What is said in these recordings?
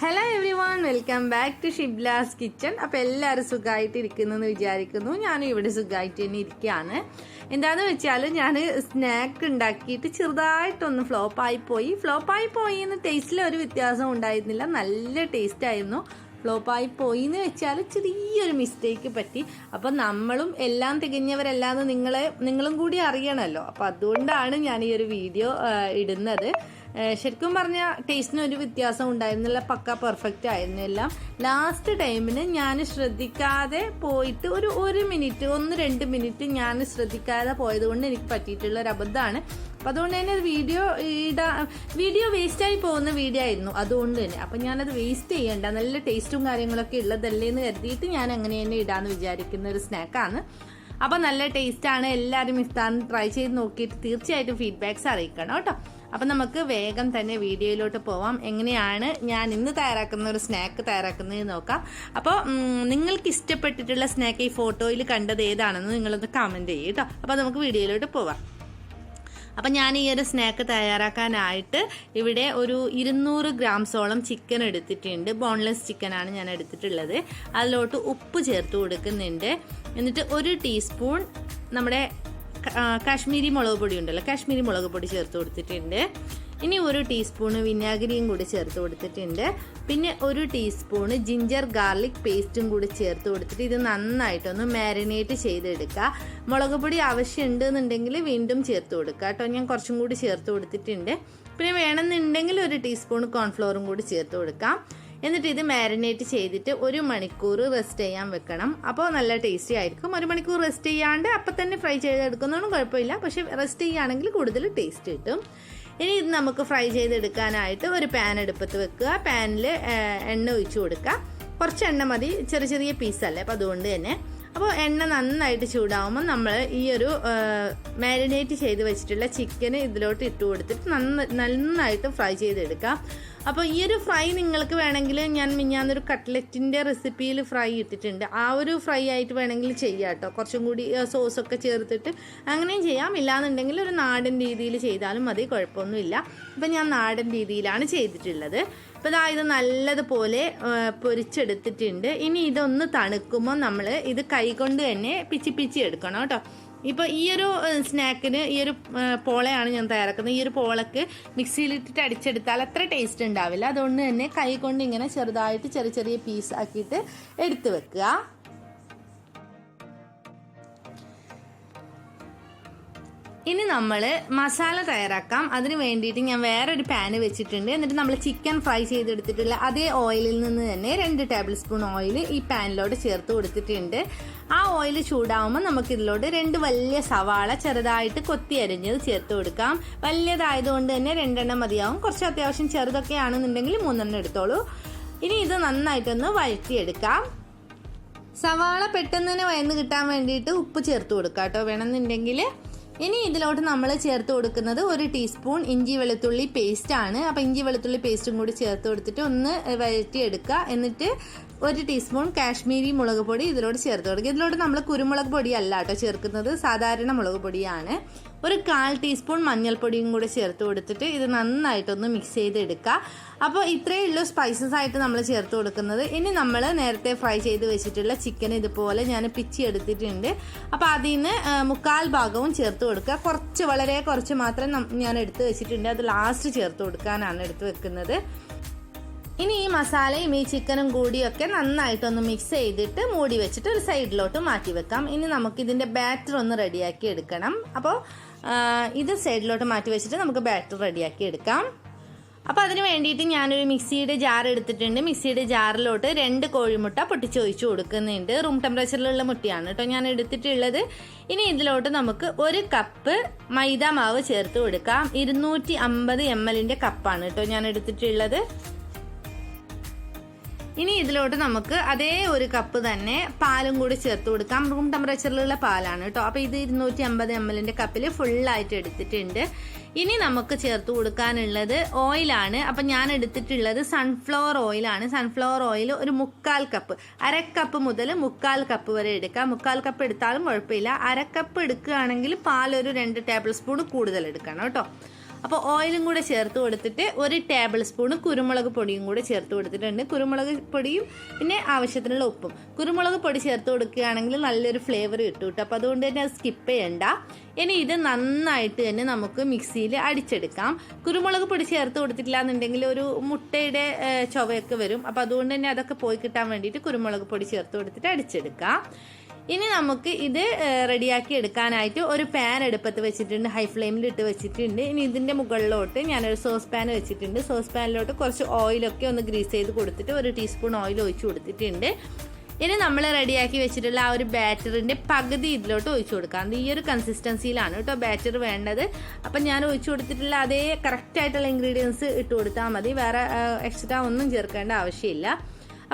Hello everyone, welcome back to Shibla's kitchen. അപ്പോൾ എല്ലാവരും സുഖമായിട്ട് ഇരിക്കുന്നെന്ന് വിചാരിക്കുന്നു. ഞാനും ഇവിടെ സുഖമായിട്ട് തന്നെ ഇരിക്കുകയാണ്. എന്താണെന്ന് വെച്ചാൽ ഞാൻ സ്നാക്ക് ഉണ്ടാക്കിയിട്ട് ചെറുതായിട്ടൊന്ന് ഫ്ലോപ്പായി പോയി എന്ന് ടേസ്റ്റിൽ ഒരു വ്യത്യാസം ഉണ്ടായിരുന്നില്ല. നല്ല ടേസ്റ്റ് ആയിരുന്നു. ഫ്ലോപ്പായി പോയി എന്ന് വെച്ചാൽ ചെറിയൊരു മിസ്റ്റേക്ക് പറ്റി. അപ്പം നമ്മളും എല്ലാം തികഞ്ഞവരല്ലാതെ നിങ്ങളും കൂടി അറിയണമല്ലോ. അപ്പം അതുകൊണ്ടാണ് ഞാൻ ഈ ഒരു വീഡിയോ ഇടുന്നത്. ശരിക്കും പറഞ്ഞാൽ ടേസ്റ്റിന് ഒരു വ്യത്യാസം ഉണ്ടായിരുന്നില്ല. പക്ക പെർഫെക്റ്റ് ആയിരുന്നു എല്ലാം. ലാസ്റ്റ് ടൈമിന് ഞാൻ ശ്രദ്ധിക്കാതെ പോയിട്ട് ഒരു മിനിറ്റ് 1-2 മിനിറ്റ് ഞാൻ ശ്രദ്ധിക്കാതെ പോയത് കൊണ്ട് എനിക്ക് പറ്റിയിട്ടുള്ള ഒരു അബദ്ധമാണ്. അപ്പം അതുകൊണ്ട് തന്നെ വീഡിയോ വേസ്റ്റായി പോകുന്ന വീഡിയോ ആയിരുന്നു. അതുകൊണ്ട് തന്നെ അപ്പം ഞാനത് വേസ്റ്റ് ചെയ്യണ്ട, നല്ല ടേസ്റ്റും കാര്യങ്ങളൊക്കെ ഉള്ളതല്ലേ എന്ന് കരുതിയിട്ട് ഞാൻ അങ്ങനെ തന്നെ ഇടാമെന്ന് വിചാരിക്കുന്ന ഒരു സ്നാക്കാണ്. അപ്പം നല്ല ടേസ്റ്റാണ്. എല്ലാവരും ഇഫ്താറിന് ട്രൈ ചെയ്ത് നോക്കിയിട്ട് തീർച്ചയായിട്ടും ഫീഡ്ബാക്ക്സ് അറിയിക്കണം കേട്ടോ. അപ്പം നമുക്ക് വേഗം തന്നെ വീഡിയോയിലോട്ട് പോവാം. എങ്ങനെയാണ് ഞാൻ ഇന്ന് തയ്യാറാക്കുന്ന ഒരു സ്നാക്ക് തയ്യാറാക്കുന്നത് നോക്കാം. അപ്പോൾ നിങ്ങൾക്ക് ഇഷ്ടപ്പെട്ടിട്ടുള്ള സ്നാക്ക് ഈ ഫോട്ടോയിൽ കണ്ടത് ഏതാണെന്ന് നിങ്ങളൊന്ന് കമൻറ്റ് ചെയ്യും കേട്ടോ. അപ്പോൾ നമുക്ക് വീഡിയോയിലോട്ട് പോവാം. അപ്പം ഞാൻ ഈ ഒരു സ്നാക്ക് തയ്യാറാക്കാനായിട്ട് ഇവിടെ ഒരു 200 ഗ്രാംസോളം ചിക്കൻ എടുത്തിട്ടുണ്ട്. ബോൺലെസ് ചിക്കനാണ് ഞാൻ എടുത്തിട്ടുള്ളത്. അതിലോട്ട് ഉപ്പ് ചേർത്ത് കൊടുക്കുന്നുണ്ട്. എന്നിട്ട് 1 ടീസ്പൂൺ നമ്മുടെ കാശ്മീരി മുളക് പൊടി ഉണ്ടല്ലോ, കാശ്മീരി മുളക് പൊടി ചേർത്ത് കൊടുത്തിട്ടുണ്ട്. ഇനി 1 ടീസ്പൂണ് വിനാഗിരിയും കൂടി ചേർത്ത് കൊടുത്തിട്ടുണ്ട്. പിന്നെ 1 ടീസ്പൂണ് ജിഞ്ചർ ഗാർലിക് പേസ്റ്റും കൂടി ചേർത്ത് കൊടുത്തിട്ട് ഇത് നന്നായിട്ടൊന്ന് മാരിനേറ്റ് ചെയ്തെടുക്കുക. മുളക് പൊടി ആവശ്യമുണ്ട് എന്നുണ്ടെങ്കിൽ വീണ്ടും ചേർത്ത് കൊടുക്കുക കേട്ടോ. ഞാൻ കുറച്ചും കൂടി ചേർത്ത് കൊടുത്തിട്ടുണ്ട്. പിന്നെ വേണമെന്നുണ്ടെങ്കിൽ 1 ടീസ്പൂൺ കോൺഫ്ലോറും കൂടി ചേർത്ത് കൊടുക്കാം. എന്നിട്ട് ഇത് മാരിനേറ്റ് ചെയ്തിട്ട് 1 മണിക്കൂർ റെസ്റ്റ് ചെയ്യാൻ വെക്കണം. അപ്പോൾ നല്ല ടേസ്റ്റി ആയിരിക്കും. 1 മണിക്കൂർ റെസ്റ്റ് ചെയ്യാണ്ട് അപ്പം തന്നെ ഫ്രൈ ചെയ്തെടുക്കുന്നതൊന്നും കുഴപ്പമില്ല. പക്ഷെ റെസ്റ്റ് ചെയ്യുകയാണെങ്കിൽ കൂടുതൽ ടേസ്റ്റ് കിട്ടും. ഇനി ഇത് നമുക്ക് ഫ്രൈ ചെയ്തെടുക്കാനായിട്ട് ഒരു പാൻ അടുപ്പത്ത് വെക്കുക. പാനിൽ എണ്ണ ഒഴിച്ചു കൊടുക്കുക. കുറച്ച് എണ്ണ മതി, ചെറിയ പീസല്ലേ, അപ്പോൾ അതുകൊണ്ട് തന്നെ. അപ്പോൾ എണ്ണ നന്നായിട്ട് ചൂടാവുമ്പോൾ നമ്മൾ ഈ ഒരു മാരിനേറ്റ് ചെയ്ത് വെച്ചിട്ടുള്ള ചിക്കന് ഇതിലോട്ട് ഇട്ട് കൊടുത്തിട്ട് നന്നായിട്ട് ഫ്രൈ ചെയ്തെടുക്കാം. അപ്പോൾ ഈ ഒരു ഫ്രൈ നിങ്ങൾക്ക് വേണമെങ്കിൽ ഞാനൊരു കട്ട്ലറ്റിൻ്റെ റെസിപ്പിയിൽ ഫ്രൈ ഇട്ടിട്ടുണ്ട്. ആ ഒരു ഫ്രൈ ആയിട്ട് വേണമെങ്കിൽ ചെയ്യാം കേട്ടോ. കുറച്ചും കൂടി സോസൊക്കെ ചേർത്തിട്ട് അങ്ങനെയും ചെയ്യാം. ഇല്ലാന്നുണ്ടെങ്കിൽ ഒരു നാടൻ രീതിയിൽ ചെയ്താലും മതി, കുഴപ്പമൊന്നുമില്ല. അപ്പം ഞാൻ നാടൻ രീതിയിലാണ് ചെയ്തിട്ടുള്ളത്. അപ്പോൾ ഇത് നല്ലതുപോലെ പൊരിച്ചെടുത്തിട്ടുണ്ട്. ഇനി ഇതൊന്ന് തണുക്കുമ്പോൾ നമ്മൾ ഇത് കൈകൊണ്ട് തന്നെ പിച്ചി എടുക്കണം കേട്ടോ. ഇപ്പോൾ ഈ ഒരു സ്നാക്കിന് ഈ ഒരു പോളയാണ് ഞാൻ തയ്യാറാക്കുന്നത്. ഈ ഒരു പോളക്ക് മിക്സിയിലിട്ടിട്ട് അടിച്ചെടുത്താൽ അത്ര ടേസ്റ്റ് ഉണ്ടാവില്ല. അതുകൊണ്ട് തന്നെ കൈ കൊണ്ട് ഇങ്ങനെ ചെറുതായിട്ട് ചെറിയ പീസ് ആക്കിയിട്ട് എടുത്ത് വെക്കുക. ഇനി നമ്മൾ മസാല തയ്യാറാക്കാം. അതിന് വേണ്ടിയിട്ട് ഞാൻ വേറൊരു പാന് വെച്ചിട്ടുണ്ട്. എന്നിട്ട് നമ്മൾ ചിക്കൻ ഫ്രൈ ചെയ്തെടുത്തിട്ടുള്ള അതേ ഓയിലിൽ നിന്ന് തന്നെ 2 ടേബിൾ സ്പൂൺ ഓയിൽ ഈ പാനിലോട്ട് ചേർത്ത് കൊടുത്തിട്ടുണ്ട്. ആ ഓയിൽ ചൂടാവുമ്പോൾ നമുക്ക് ഇതിലോട്ട് 2 വലിയ സവാള ചെറുതായിട്ട് കൊത്തി അരിഞ്ഞത് ചേർത്ത് കൊടുക്കാം. വലിയതായതുകൊണ്ട് തന്നെ 2 എണ്ണം മതിയാവും. കുറച്ച് അത്യാവശ്യം ചെറുതൊക്കെ ആണെന്നുണ്ടെങ്കിൽ 3 എണ്ണം എടുത്തോളൂ. ഇനി ഇത് നന്നായിട്ടൊന്ന് വഴറ്റിയെടുക്കാം. സവാള പെട്ടെന്ന് വഴന്ന് കിട്ടാൻ വേണ്ടിയിട്ട് ഉപ്പ് ചേർത്ത് കൊടുക്കാം കേട്ടോ വേണമെന്നുണ്ടെങ്കിൽ. ഇനി ഇതിലോട്ട് നമ്മൾ ചേർത്ത് കൊടുക്കുന്നത് 1 ടീസ്പൂൺ ഇഞ്ചി വെളുത്തുള്ളി പേസ്റ്റ് ആണ്. അപ്പോൾ ഇഞ്ചി വെളുത്തുള്ളി പേസ്റ്റും കൂടി ചേർത്ത് കൊടുത്തിട്ട് ഒന്ന് വഴറ്റിയെടുക്കുക. എന്നിട്ട് 1 ടീസ്പൂൺ കാശ്മീരി മുളക് പൊടി ഇതിലോട്ട് ചേർത്ത് കൊടുക്കുക. ഇതിലോട്ട് നമ്മൾ കുരുമുളക് പൊടി അല്ല കേട്ടോ ചേർക്കുന്നത്, സാധാരണ മുളക് പൊടിയാണ്. 1/4 ടീസ്പൂൺ മഞ്ഞൾപ്പൊടിയും കൂടി ചേർത്ത് കൊടുത്തിട്ട് ഇത് നന്നായിട്ടൊന്ന് മിക്സ് ചെയ്തെടുക്കുക. അപ്പോൾ ഇത്രയേ ഉള്ളൂ സ്പൈസസ് ആയിട്ട് നമ്മൾ ചേർത്ത് കൊടുക്കുന്നത്. ഇനി നമ്മൾ നേരത്തെ ഫ്രൈ ചെയ്ത് വെച്ചിട്ടുള്ള ചിക്കൻ ഇതുപോലെ ഞാൻ പിച്ചി എടുത്തിട്ടുണ്ട്. അപ്പോൾ അതിൽ നിന്ന് 1/4 ഭാഗവും ചേർത്ത് കൊടുക്കുക. വളരെ കുറച്ച് മാത്രം ഞാൻ എടുത്ത് വെച്ചിട്ടുണ്ട്. അത് ലാസ്റ്റ് ചേർത്ത് കൊടുക്കാനാണ് എടുത്ത് വെക്കുന്നത്. ഇനി ഈ മസാലയും ഈ ചിക്കനും കൂടിയൊക്കെ നന്നായിട്ടൊന്ന് മിക്സ് ചെയ്തിട്ട് മൂടി വെച്ചിട്ട് ഒരു സൈഡിലോട്ട് മാറ്റി വെക്കാം. ഇനി നമുക്കിതിൻ്റെ ബാറ്റർ ഒന്ന് റെഡിയാക്കി എടുക്കണം. അപ്പോൾ ഇത് സൈഡിലോട്ട് മാറ്റി വെച്ചിട്ട് നമുക്ക് ബാറ്റർ റെഡിയാക്കി എടുക്കാം. അപ്പോൾ അതിന് വേണ്ടിയിട്ട് ഞാനൊരു മിക്സിയുടെ ജാർ എടുത്തിട്ടുണ്ട്. മിക്സിയുടെ ജാറിലോട്ട് 2 കോഴിമുട്ട പൊട്ടിച്ചൊഴിച്ച് കൊടുക്കുന്നുണ്ട്. റൂം ടെമ്പറേച്ചറിലുള്ള മുട്ടയാണ് കേട്ടോ ഞാൻ എടുത്തിട്ടുള്ളത്. ഇനി ഇതിലോട്ട് നമുക്ക് 1 കപ്പ് മൈദ മാവ് ചേർത്ത് കൊടുക്കാം. 250 ml കപ്പാണ് കേട്ടോ ഞാൻ എടുത്തിട്ടുള്ളത്. ഇനി ഇതിലോട്ട് നമുക്ക് അതേ 1 കപ്പ് തന്നെ പാലും കൂടി ചേർത്ത് കൊടുക്കാം. റൂം ടെമ്പറേച്ചറിലുള്ള പാലാണ് കേട്ടോ. അപ്പോൾ ഇത് 250 ml കപ്പിൽ ഫുള്ളായിട്ട് എടുത്തിട്ടുണ്ട്. ഇനി നമുക്ക് ചേർത്ത് കൊടുക്കാനുള്ളത് ഓയിലാണ്. അപ്പം ഞാൻ എടുത്തിട്ടുള്ളത് സൺഫ്ലവർ ഓയിലാണ്. സൺഫ്ലവർ ഓയിൽ ഒരു 1/4 കപ്പ്, 1/2 കപ്പ് മുതൽ 1/4 കപ്പ് വരെ എടുക്കാം. 1/4 കപ്പ് എടുത്താലും കുഴപ്പമില്ല. 1/2 കപ്പ് എടുക്കുകയാണെങ്കിൽ പാലൊരു 2 ടേബിൾ സ്പൂൺ കൂടുതൽ എടുക്കണം കേട്ടോ. അപ്പോൾ ഓയിലും കൂടെ ചേർത്ത് കൊടുത്തിട്ട് 1 ടേബിൾ സ്പൂൺ കുരുമുളക് പൊടിയും കൂടെ ചേർത്ത് കൊടുത്തിട്ടുണ്ട്. കുരുമുളക് പൊടിയും പിന്നെ ആവശ്യത്തിനുള്ള ഉപ്പും. കുരുമുളക് പൊടി ചേർത്ത് കൊടുക്കുകയാണെങ്കിൽ നല്ലൊരു ഫ്ലേവർ കിട്ടും കേട്ടോ. അപ്പോൾ അതുകൊണ്ട് തന്നെ അത് സ്കിപ്പ് ചെയ്യണ്ട. ഇനി ഇത് നന്നായിട്ട് തന്നെ നമുക്ക് മിക്സിയിൽ അടിച്ചെടുക്കാം. കുരുമുളക് പൊടി ചേർത്ത് കൊടുത്തിട്ടില്ല എന്നുണ്ടെങ്കിൽ ഒരു മുട്ടയുടെ ചുവയൊക്കെ വരും. അപ്പോൾ അതുകൊണ്ട് തന്നെ അതൊക്കെ പോയി കിട്ടാൻ വേണ്ടിയിട്ട് കുരുമുളക് പൊടി ചേർത്ത് കൊടുത്തിട്ട് അടിച്ചെടുക്കാം. ഇനി നമുക്ക് ഇത് റെഡിയാക്കി എടുക്കാനായിട്ട് ഒരു പാൻ അടുപ്പത്ത് വെച്ചിട്ടുണ്ട്, ഹൈ ഫ്ലെയിമിൽ ഇട്ട് വെച്ചിട്ടുണ്ട്. ഇനി ഇതിൻ്റെ മുകളിലോട്ട് ഞാനൊരു സോസ് പാൻ വെച്ചിട്ടുണ്ട്. സോസ് പാനിലോട്ട് കുറച്ച് ഓയിലൊക്കെ ഒന്ന് ഗ്രീസ് ചെയ്ത് കൊടുത്തിട്ട് 1 ടീസ്പൂൺ ഓയിൽ ഒഴിച്ച് കൊടുത്തിട്ടുണ്ട്. ഇനി നമ്മൾ റെഡിയാക്കി വെച്ചിട്ടുള്ള ആ ഒരു ബാറ്ററിൻ്റെ പകുതി ഇതിലോട്ട് ഒഴിച്ചു കൊടുക്കാം. ഈ ഒരു കൺസിസ്റ്റൻസിയിലാണ് കേട്ടോ ബാറ്റർ വേണ്ടത്. അപ്പം ഞാൻ ഒഴിച്ചു കൊടുത്തിട്ടുള്ള അതേ കറക്റ്റായിട്ടുള്ള ഇൻഗ്രീഡിയൻസ് ഇട്ട് കൊടുത്താൽ മതി. വേറെ എക്സ്ട്രാ ഒന്നും ചേർക്കേണ്ട ആവശ്യമില്ല.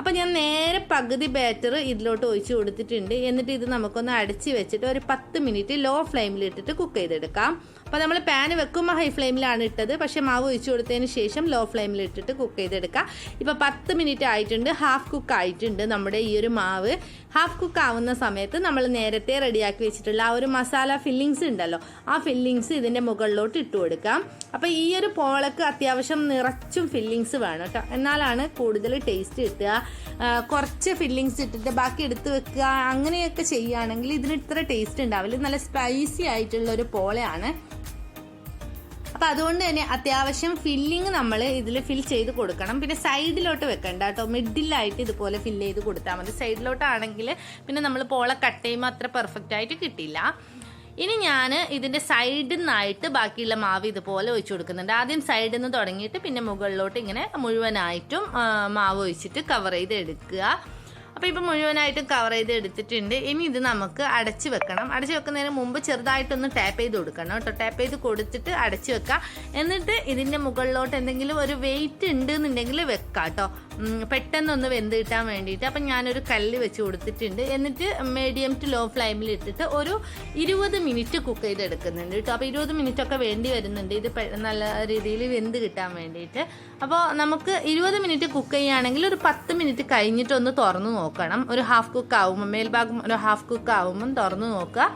അപ്പം ഞാൻ നേരെ പകുതി ബാറ്റർ ഇതിലോട്ട് ഒഴിച്ച് കൊടുത്തിട്ടുണ്ട്. എന്നിട്ട് ഇത് നമുക്കൊന്ന് അടച്ച് വെച്ചിട്ട് ഒരു 10 മിനിറ്റ് ലോ ഫ്ലെയിമിൽ ഇട്ടിട്ട് കുക്ക് ചെയ്തെടുക്കാം. അപ്പോൾ നമ്മൾ പാൻ വെക്കുമ്പോൾ ഹൈ ഫ്ലെയിമിലാണ് ഇട്ടത്, പക്ഷേ മാവ് ഒഴിച്ച് കൊടുത്തതിന് ശേഷം ലോ ഫ്ലെയിമിൽ ഇട്ടിട്ട് കുക്ക് ചെയ്തെടുക്കാം. ഇപ്പോൾ 10 മിനിറ്റ് ആയിട്ടുണ്ട്, ഹാഫ് കുക്ക് ആയിട്ടുണ്ട് നമ്മുടെ ഈ ഒരു മാവ്. ഹാഫ് കുക്ക് ആവുന്ന സമയത്ത് നമ്മൾ നേരത്തെ റെഡിയാക്കി വെച്ചിട്ടുള്ള ആ ഒരു മസാല ഫില്ലിങ്സ് ഉണ്ടല്ലോ, ആ ഫില്ലിങ്സ് ഇതിൻ്റെ മുകളിലോട്ട് ഇട്ട് കൊടുക്കാം. അപ്പോൾ ഈ ഒരു പോളക്ക് അത്യാവശ്യം നിറച്ചും ഫില്ലിങ്സ് വേണം കേട്ടോ, എന്നാലാണ് കൂടുതൽ ടേസ്റ്റ് കിട്ടുക. കുറച്ച് ഫില്ലിങ്സ് ഇട്ടിട്ട് ബാക്കി എടുത്ത് വെക്കുക അങ്ങനെയൊക്കെ ചെയ്യുകയാണെങ്കിൽ ഇതിന് ഇത്ര ടേസ്റ്റ് ഉണ്ടാവില്ല. നല്ല സ്പൈസി ആയിട്ടുള്ള ഒരു പോളയാണ്. അപ്പോൾ അതുകൊണ്ട് തന്നെ അത്യാവശ്യം ഫില്ലിങ് നമ്മൾ ഇതിൽ ഫിൽ ചെയ്ത് കൊടുക്കണം. പിന്നെ സൈഡിലോട്ട് വെക്കണ്ട കേട്ടോ, മിഡിലായിട്ട് ഇതുപോലെ ഫില്ല് ചെയ്ത് കൊടുത്താൽ മതി. സൈഡിലോട്ടാണെങ്കിൽ പിന്നെ നമ്മൾ പോള കട്ട് ചെയ്യുമ്പോൾ അത്ര പെർഫെക്റ്റ് ആയിട്ട് കിട്ടില്ല. ഇനി ഞാൻ ഇതിൻ്റെ സൈഡിൽ നിന്നായിട്ട് ബാക്കിയുള്ള മാവ് ഇതുപോലെ ഒഴിച്ചു കൊടുക്കുന്നുണ്ട്. ആദ്യം സൈഡിൽ നിന്ന് തുടങ്ങിയിട്ട് പിന്നെ മുകളിലോട്ട് ഇങ്ങനെ മുഴുവനായിട്ടും മാവ് ഒഴിച്ചിട്ട് കവർ ചെയ്ത് എടുക്കുക. അപ്പോൾ ഇപ്പോൾ മുഴുവനായിട്ടും കവർ ചെയ്ത് എടുത്തിട്ടുണ്ട്. ഇനി ഇത് നമുക്ക് അടച്ച് വെക്കണം. അടച്ച് വെക്കുന്നതിന് മുമ്പ് ചെറുതായിട്ടൊന്ന് ടാപ്പ് ചെയ്ത് കൊടുക്കണം കേട്ടോ. ടാപ്പ് ചെയ്ത് കൊടുത്തിട്ട് അടച്ച് വെക്കാം. എന്നിട്ട് ഇതിൻ്റെ മുകളിലോട്ട് എന്തെങ്കിലും ഒരു വെയിറ്റ് ഉണ്ട് എന്നുണ്ടെങ്കിൽ വെക്കാം കേട്ടോ, പെട്ടെന്നൊന്ന് വെന്ത് കിട്ടാൻ വേണ്ടിയിട്ട്. അപ്പം ഞാനൊരു കല്ല് വെച്ച് കൊടുത്തിട്ടുണ്ട്. എന്നിട്ട് മീഡിയം ടു ലോ ഫ്ലെയിമിൽ ഇട്ടിട്ട് ഒരു 20 മിനിറ്റ് കുക്ക് ചെയ്തെടുക്കുന്നുണ്ട് കേട്ടോ. അപ്പോൾ 20 മിനിറ്റ് ഒക്കെ വേണ്ടി വരുന്നുണ്ട് ഇത് നല്ല രീതിയിൽ വെന്ത് കിട്ടാൻ വേണ്ടിയിട്ട്. അപ്പോൾ നമുക്ക് 20 മിനിറ്റ് കുക്ക് ചെയ്യുകയാണെങ്കിൽ ഒരു 10 മിനിറ്റ് കഴിഞ്ഞിട്ടൊന്ന് തുറന്ന് നോക്കണം. ഒരു ഹാഫ് കുക്ക് ആവുമ്പോൾ, മേൽഭാഗം ഒരു ഹാഫ് കുക്ക് ആവുമ്പം തുറന്ന് നോക്കുക.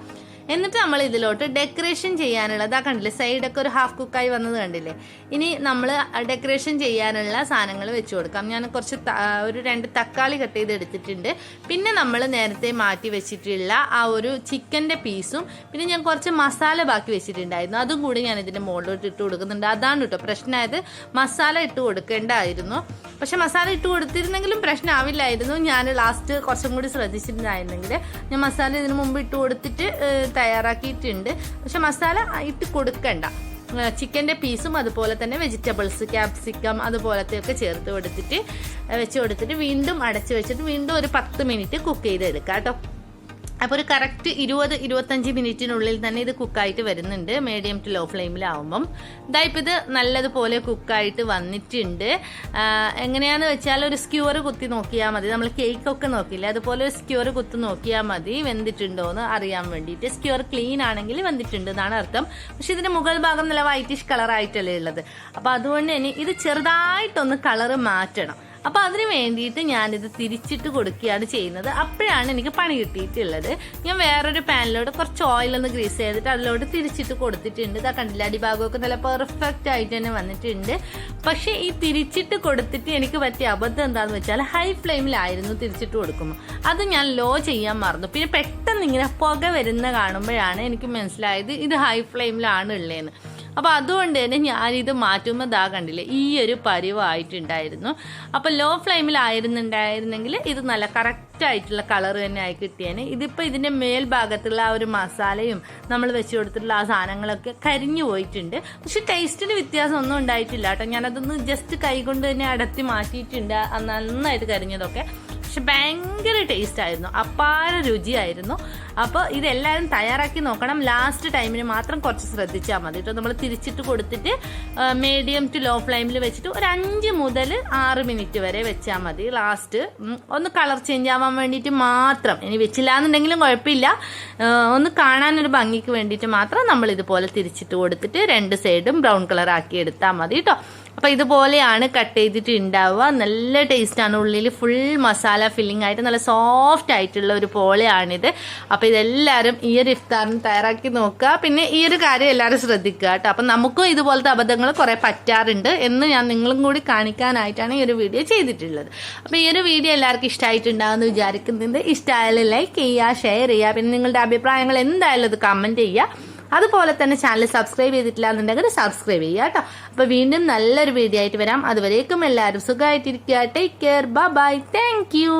എന്നിട്ട് നമ്മൾ ഇതിലോട്ട് ഡെക്കറേഷൻ ചെയ്യാനുള്ളത്, കണ്ടില്ലേ സൈഡൊക്കെ ഒരു ഹാഫ് കുക്കായി വന്നത് കണ്ടില്ലേ. ഇനി നമ്മൾ ഡെക്കറേഷൻ ചെയ്യാനുള്ള സാധനങ്ങൾ വെച്ച് കൊടുക്കാം. ഞാൻ കുറച്ച് ഒരു 2 തക്കാളി കട്ട് ചെയ്ത് എടുത്തിട്ടുണ്ട്. പിന്നെ നമ്മൾ നേരത്തെ മാറ്റി വെച്ചിട്ടുള്ള ആ ഒരു ചിക്കൻ്റെ പീസും പിന്നെ ഞാൻ കുറച്ച് മസാല ബാക്കി വെച്ചിട്ടുണ്ടായിരുന്നു, അതും കൂടി ഞാൻ ഇതിൻ്റെ മുകളിലോട്ട് ഇട്ട് കൊടുക്കുന്നുണ്ട്. അതാണ് കേട്ടോ പ്രശ്നമായത്, മസാല ഇട്ട് കൊടുക്കേണ്ടായിരുന്നു. പക്ഷെ മസാല ഇട്ട് കൊടുത്തിരുന്നെങ്കിലും പ്രശ്നമാവില്ലായിരുന്നു. ഞാൻ ലാസ്റ്റ് കുറച്ചും കൂടി ശ്രദ്ധിച്ചിട്ടുണ്ടായിരുന്നെങ്കിൽ ഞാൻ മസാല ഇതിന് മുമ്പ് ഇട്ട് കൊടുത്തിട്ട് തയ്യാറാക്കിയിട്ടുണ്ട്. പക്ഷെ മസാല ഇട്ട് കൊടുക്കണ്ട. ചിക്കൻ്റെ പീസും അതുപോലെ തന്നെ വെജിറ്റബിൾസ്, ക്യാപ്സിക്കം അതുപോലത്തെയൊക്കെ ചേർത്ത് കൊടുത്തിട്ട് വെച്ച് കൊടുത്തിട്ട് വീണ്ടും അടച്ച് വെച്ചിട്ട് വീണ്ടും ഒരു 10 മിനിറ്റ് കുക്ക് ചെയ്തെടുക്കാം കേട്ടോ. അപ്പോൾ ഒരു കറക്റ്റ് 20-25 മിനിറ്റിനുള്ളിൽ തന്നെ ഇത് കുക്കായിട്ട് വരുന്നുണ്ട്, മീഡിയം ടു ലോ ഫ്ലെയിമിലാവുമ്പം. ഇതായിപ്പോൾ ഇത് നല്ലതുപോലെ കുക്കായിട്ട് വന്നിട്ടുണ്ട്. എങ്ങനെയാണെന്ന് വെച്ചാൽ ഒരു സ്ക്യൂർ കുത്തി നോക്കിയാൽ മതി. നമ്മൾ കേക്കൊക്കെ നോക്കില്ല, അതുപോലെ ഒരു സ്ക്യൂർ കുത്തി നോക്കിയാൽ മതി വെന്തിട്ടുണ്ടോ എന്ന് അറിയാൻ വേണ്ടിയിട്ട്. സ്ക്യൂർ ക്ലീൻ ആണെങ്കിൽ വെന്തിട്ടുണ്ട് എന്നാണ് അർത്ഥം. പക്ഷെ ഇതിൻ്റെ മുകൾ ഭാഗം നല്ല വൈറ്റിഷ് കളറായിട്ടല്ലേ ഉള്ളത്. അപ്പോൾ അതുകൊണ്ട് തന്നെ ഇത് ചെറുതായിട്ടൊന്ന് കളറ് മാറ്റണം. അപ്പോൾ അതിന് വേണ്ടിയിട്ട് ഞാനിത് തിരിച്ചിട്ട് കൊടുക്കുകയാണ് ചെയ്യുന്നത്. അപ്പോഴാണ് എനിക്ക് പണി കിട്ടിയിട്ടുള്ളത്. ഞാൻ വേറൊരു പാനിലോട്ട് കുറച്ച് ഓയിലൊന്ന് ഗ്രീസ് ചെയ്തിട്ട് അതിലോട്ട് തിരിച്ചിട്ട് കൊടുത്തിട്ടുണ്ട്. ഇതാ കണ്ടില്ല, അടിഭാഗമൊക്കെ നല്ല പെർഫെക്റ്റ് ആയിട്ട് തന്നെ വന്നിട്ടുണ്ട്. പക്ഷേ ഈ തിരിച്ചിട്ട് കൊടുത്തിട്ട് എനിക്ക് പറ്റിയ അബദ്ധം എന്താണെന്ന് വെച്ചാൽ ഹൈ ഫ്ലെയിമിലായിരുന്നു തിരിച്ചിട്ട് കൊടുക്കുമ്പോൾ. അത് ഞാൻ ലോ ചെയ്യാൻ മറന്നു. പിന്നെ പെട്ടെന്ന് ഇങ്ങനെ പുക വരുന്ന കാണുമ്പോഴാണ് എനിക്ക് മനസ്സിലായത് ഇത് ഹൈ ഫ്ലെയിമിലാണ് ഉള്ളതെന്ന്. അപ്പോൾ അതുകൊണ്ട് തന്നെ ഞാനിത് മാറ്റുമ്പോൾ ദാ കണ്ടില്ലേ ഈ ഒരു പരിവായിട്ടുണ്ടായിരുന്നു. അപ്പോൾ ലോ ഫ്ലെയിമിലായിരുന്നുണ്ടായിരുന്നെങ്കിൽ ഇത് നല്ല കറക്റ്റായിട്ടുള്ള കളർ തന്നെ ആയി കിട്ടിയേനെ. ഇതിപ്പോൾ ഇതിൻ്റെ മേൽഭാഗത്തുള്ള ആ ഒരു മസാലയും നമ്മൾ വെച്ച് കൊടുത്തിട്ടുള്ള ആ സാധനങ്ങളൊക്കെ കരിഞ്ഞു പോയിട്ടുണ്ട്. പക്ഷെ ടേസ്റ്റിന് വ്യത്യാസം ഒന്നും ഉണ്ടായിട്ടില്ല കേട്ടോ. ഞാനതൊന്ന് ജസ്റ്റ് കൈ കൊണ്ട് തന്നെ അടത്തി മാറ്റിയിട്ടുണ്ട്, നന്നായിട്ട് കരിഞ്ഞതൊക്കെ. പക്ഷെ ഭയങ്കര ടേസ്റ്റ് ആയിരുന്നു, അപാര രുചിയായിരുന്നു. അപ്പോൾ ഇതെല്ലാവരും തയ്യാറാക്കി നോക്കണം. ലാസ്റ്റ് ടൈമിന് മാത്രം കുറച്ച് ശ്രദ്ധിച്ചാൽ മതി കേട്ടോ. നമ്മൾ തിരിച്ചിട്ട് കൊടുത്തിട്ട് മീഡിയം ടു ലോ ഫ്ലെയിമിൽ വെച്ചിട്ട് ഒരു 5 മുതൽ 6 മിനിറ്റ് വരെ വെച്ചാൽ മതി. ലാസ്റ്റ് ഒന്ന് കളർ ചേഞ്ച് ആവാൻ വേണ്ടിയിട്ട് മാത്രം, ഇനി വെച്ചില്ല എന്നുണ്ടെങ്കിലും കുഴപ്പമില്ല, ഒന്ന് കാണാനൊരു ഭംഗിക്ക് വേണ്ടിയിട്ട് മാത്രം നമ്മൾ ഇതുപോലെ തിരിച്ചിട്ട് കൊടുത്തിട്ട് 2 സൈഡും ബ്രൗൺ കളർ ആക്കി എടുത്താൽ മതി കേട്ടോ. അപ്പോൾ ഇതുപോലെയാണ് കട്ട് ചെയ്തിട്ട് ഉണ്ടാവുക. നല്ല ടേസ്റ്റാണ്, ഉള്ളിൽ ഫുൾ മസാല ഫില്ലിംഗ് ആയിട്ട് നല്ല സോഫ്റ്റ് ആയിട്ടുള്ള ഒരു പോളയാണിത്. അപ്പോൾ ഇതെല്ലാവരും ഈ ഒരു ഇഫ്താറിന് തയ്യാറാക്കി നോക്കുക. പിന്നെ ഈ ഒരു കാര്യം എല്ലാവരും ശ്രദ്ധിക്കുക കേട്ടോ. അപ്പം നമുക്കും ഇതുപോലത്തെ അബദ്ധങ്ങൾ കുറേ പറ്റാറുണ്ട് എന്ന് ഞാൻ നിങ്ങളും കൂടി കാണിക്കാനായിട്ടാണ് ഈ ഒരു വീഡിയോ ചെയ്തിട്ടുള്ളത്. അപ്പോൾ ഈ ഒരു വീഡിയോ എല്ലാവർക്കും ഇഷ്ടമായിട്ടുണ്ടാകുമെന്ന് വിചാരിക്കുന്നുണ്ട്. ഇഷ്ടമായാലും ലൈക്ക് ചെയ്യുക, ഷെയർ ചെയ്യുക, പിന്നെ നിങ്ങളുടെ അഭിപ്രായങ്ങൾ എന്തായാലും അത് കമൻറ്റ് ചെയ്യുക. അതുപോലെ തന്നെ ചാനൽ സബ്സ്ക്രൈബ് ചെയ്തിട്ടില്ല എന്നുണ്ടെങ്കിൽ സബ്സ്ക്രൈബ് ചെയ്യുക കേട്ടോ. അപ്പോൾ വീണ്ടും നല്ലൊരു വീഡിയോ ആയിട്ട് വരാം. അതുവരേക്കും എല്ലാവരും സുഖമായിട്ടിരിക്കുക. Take care, bye bye, thank U.